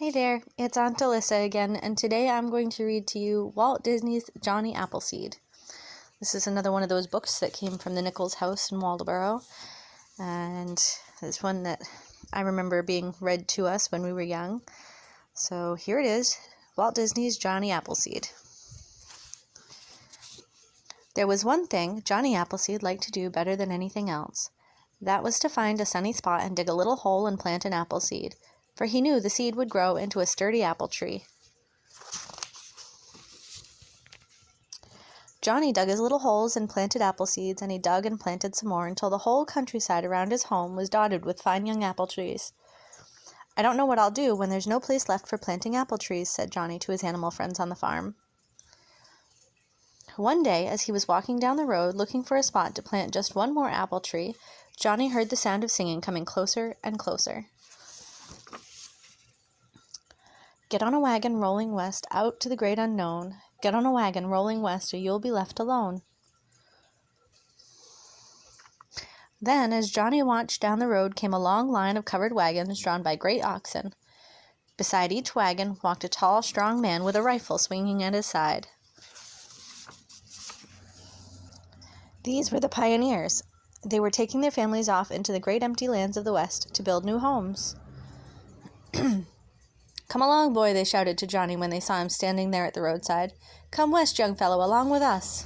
Hey there, it's Aunt Alissa again, and today I'm going to read to you Walt Disney's Johnny Appleseed. This is another one of those books that came from the Nichols house in Waldoboro, and it's one that I remember being read to us when we were young. So here it is, Walt Disney's Johnny Appleseed. There was one thing Johnny Appleseed liked to do better than anything else. That was to find a sunny spot and dig a little hole and plant an apple seed, for he knew the seed would grow into a sturdy apple tree. Johnny dug his little holes and planted apple seeds, and he dug and planted some more until the whole countryside around his home was dotted with fine young apple trees. "I don't know what I'll do when there's no place left for planting apple trees," said Johnny to his animal friends on the farm. One day, as he was walking down the road looking for a spot to plant just one more apple tree, Johnny heard the sound of singing coming closer and closer. "Get on a wagon rolling west, out to the great unknown. Get on a wagon rolling west, or you'll be left alone." Then, as Johnny watched down the road, came a long line of covered wagons drawn by great oxen. Beside each wagon walked a tall, strong man with a rifle swinging at his side. These were the pioneers. They were taking their families off into the great empty lands of the West to build new homes. "Come along, boy," they shouted to Johnny when they saw him standing there at the roadside. "Come west, young fellow, along with us."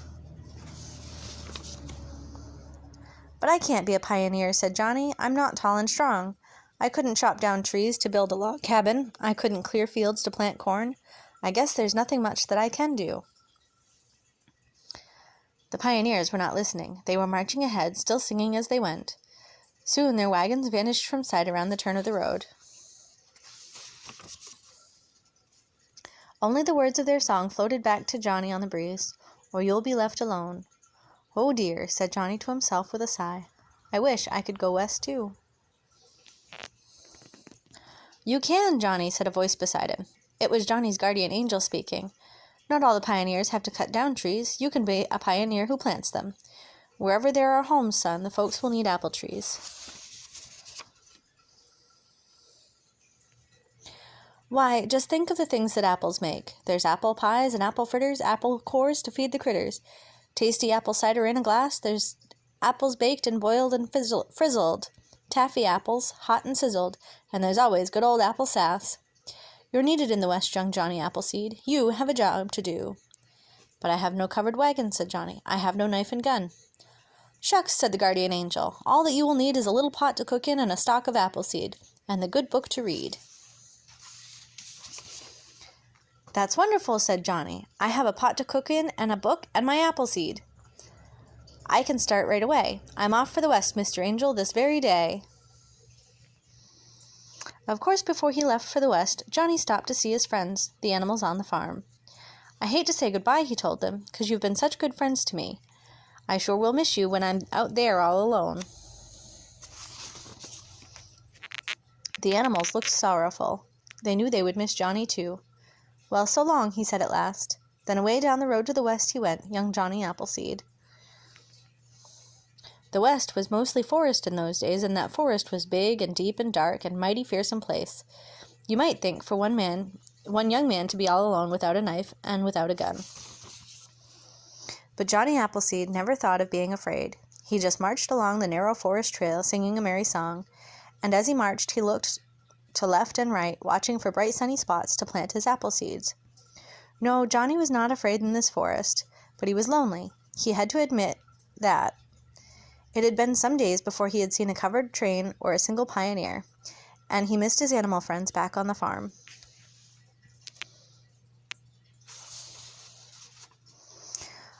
"But I can't be a pioneer," said Johnny. "I'm not tall and strong. I couldn't chop down trees to build a log cabin. I couldn't clear fields to plant corn. I guess there's nothing much that I can do." The pioneers were not listening. They were marching ahead, still singing as they went. Soon their wagons vanished from sight around the turn of the road. Only the words of their song floated back to Johnny on the breeze. "Or you'll be left alone." "Oh dear," said Johnny to himself with a sigh. "I wish I could go west too." "You can, Johnny," said a voice beside him. It was Johnny's guardian angel speaking. "Not all the pioneers have to cut down trees. You can be a pioneer who plants them. Wherever there are homes, son, the folks will need apple trees." "Why, just think of the things that apples make. There's apple pies and apple fritters, apple cores to feed the critters. Tasty apple cider in a glass. There's apples baked and boiled and frizzled. Taffy apples, hot and sizzled. And there's always good old apple sass. You're needed in the West, young Johnny Appleseed. You have a job to do." "But I have no covered wagon," said Johnny. "I have no knife and gun." "Shucks," said the guardian angel. "All that you will need is a little pot to cook in and a stalk of appleseed, and the good book to read." "That's wonderful," said Johnny. "I have a pot to cook in and a book and my appleseed. I can start right away. I'm off for the West, Mr. Angel, this very day." Of course, before he left for the West, Johnny stopped to see his friends, the animals on the farm. "I hate to say goodbye," he told them, "'cause you've been such good friends to me. I sure will miss you when I'm out there all alone." The animals looked sorrowful. They knew they would miss Johnny too. "Well, so long," he said at last. Then away down the road to the West he went, young Johnny Appleseed. The West was mostly forest in those days, and that forest was big and deep and dark and mighty fearsome place. You might think for one young man to be all alone without a knife and without a gun. But Johnny Appleseed never thought of being afraid. He just marched along the narrow forest trail, singing a merry song, and as he marched he looked to left and right, watching for bright sunny spots to plant his apple seeds. No, Johnny was not afraid in this forest, but he was lonely. He had to admit that. It had been some days before he had seen a covered train or a single pioneer, and he missed his animal friends back on the farm.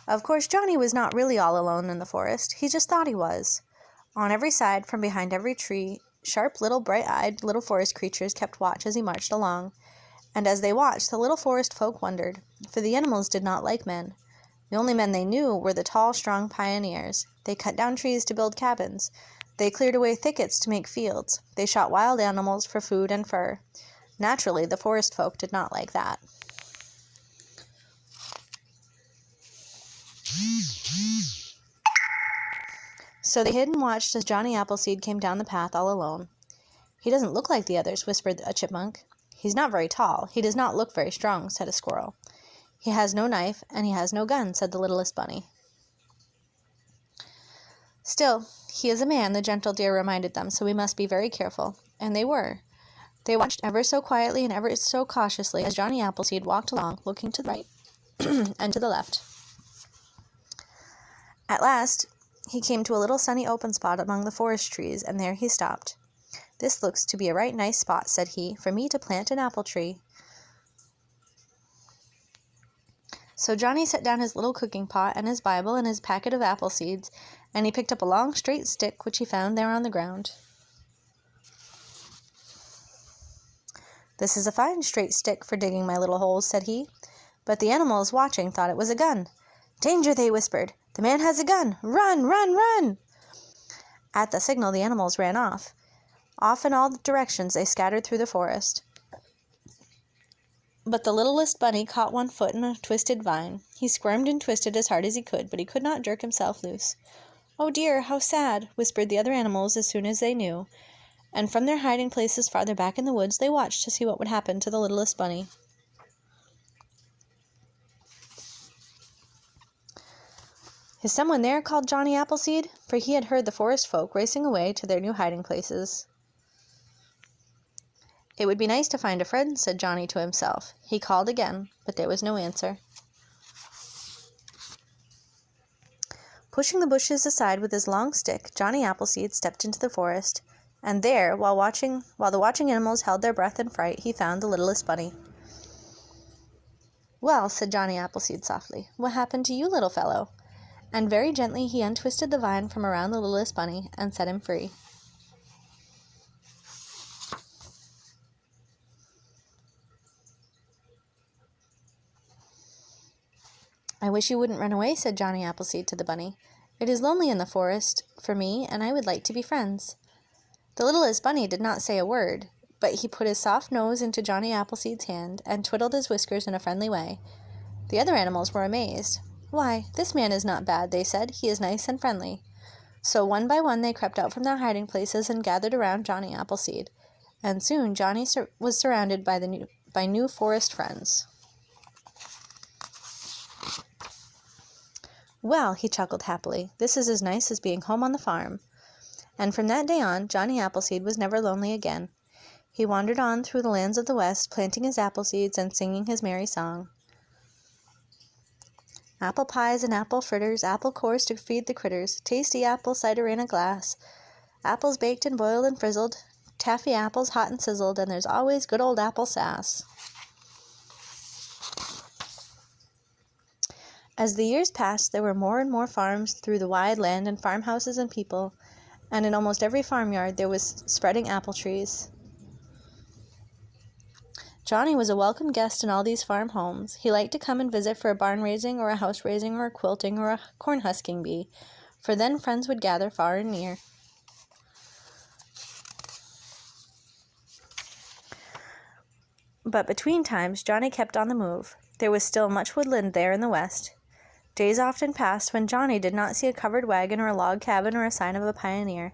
Of course, Johnny was not really all alone in the forest. He just thought he was. On every side, from behind every tree, sharp little bright-eyed little forest creatures kept watch as he marched along. And as they watched, the little forest folk wondered, for the animals did not like men. The only men they knew were the tall, strong pioneers. They cut down trees to build cabins. They cleared away thickets to make fields. They shot wild animals for food and fur. Naturally, the forest folk did not like that. So they hid and watched as Johnny Appleseed came down the path all alone. "He doesn't look like the others," whispered a chipmunk. "He's not very tall. He does not look very strong," said a squirrel. "He has no knife, and he has no gun," said the littlest bunny. "Still, he is a man," the gentle deer reminded them, "so we must be very careful." And they were. They watched ever so quietly and ever so cautiously as Johnny Appleseed walked along, looking to the right and to the left. At last, he came to a little sunny open spot among the forest trees, and there he stopped. "This looks to be a right nice spot," said he, "for me to plant an apple tree." So Johnny set down his little cooking pot and his Bible and his packet of apple seeds, and he picked up a long straight stick which he found there on the ground. "This is a fine straight stick for digging my little holes," said he. But the animals watching thought it was a gun. "Danger!" they whispered. "The man has a gun! Run, run, run!" At the signal the animals ran off. Off in all directions they scattered through the forest. But the littlest bunny caught one foot in a twisted vine. He squirmed and twisted as hard as he could, but he could not jerk himself loose. "Oh dear, how sad!" whispered the other animals as soon as they knew, and from their hiding places farther back in the woods they watched to see what would happen to the littlest bunny. "Is someone there?" called Johnny Appleseed, for he had heard the forest folk racing away to their new hiding places. "It would be nice to find a friend," said Johnny to himself. He called again, but there was no answer. Pushing the bushes aside with his long stick, Johnny Appleseed stepped into the forest, and there, while the watching animals held their breath in fright, he found the littlest bunny. "Well," said Johnny Appleseed softly, "what happened to you, little fellow?" And very gently he untwisted the vine from around the littlest bunny and set him free. "I wish you wouldn't run away," said Johnny Appleseed to the bunny. "It is lonely in the forest for me, and I would like to be friends." The littlest bunny did not say a word, but he put his soft nose into Johnny Appleseed's hand and twiddled his whiskers in a friendly way. The other animals were amazed. "Why, this man is not bad," they said. "He is nice and friendly." So one by one they crept out from their hiding places and gathered around Johnny Appleseed, and soon Johnny was surrounded by new forest friends. "Well," he chuckled happily, "this is as nice as being home on the farm." And from that day on, Johnny Appleseed was never lonely again. He wandered on through the lands of the West, planting his apple seeds and singing his merry song. "Apple pies and apple fritters, apple cores to feed the critters, tasty apple cider in a glass, apples baked and boiled and frizzled, taffy apples hot and sizzled, and there's always good old apple sass." As the years passed, there were more and more farms through the wide land, and farmhouses and people, and in almost every farmyard there was spreading apple trees. Johnny was a welcome guest in all these farm homes. He liked to come and visit for a barn raising or a house raising or a quilting or a corn husking bee, for then friends would gather far and near. But between times, Johnny kept on the move. There was still much woodland there in the West. Days often passed when Johnny did not see a covered wagon or a log cabin or a sign of a pioneer.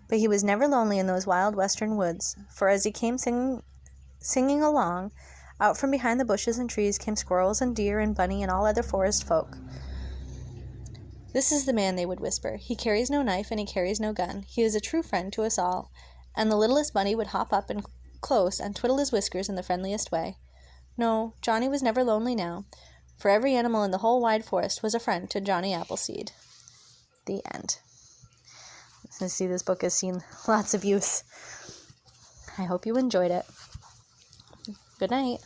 But he was never lonely in those wild western woods, for as he came singing along, out from behind the bushes and trees came squirrels and deer and bunny and all other forest folk. "This is the man," they would whisper. "He carries no knife and he carries no gun. He is a true friend to us all." And the littlest bunny would hop up and close and twiddle his whiskers in the friendliest way. No, Johnny was never lonely now, for every animal in the whole wide forest was a friend to Johnny Appleseed. The end. I see this book has seen lots of use. I hope you enjoyed it. Good night.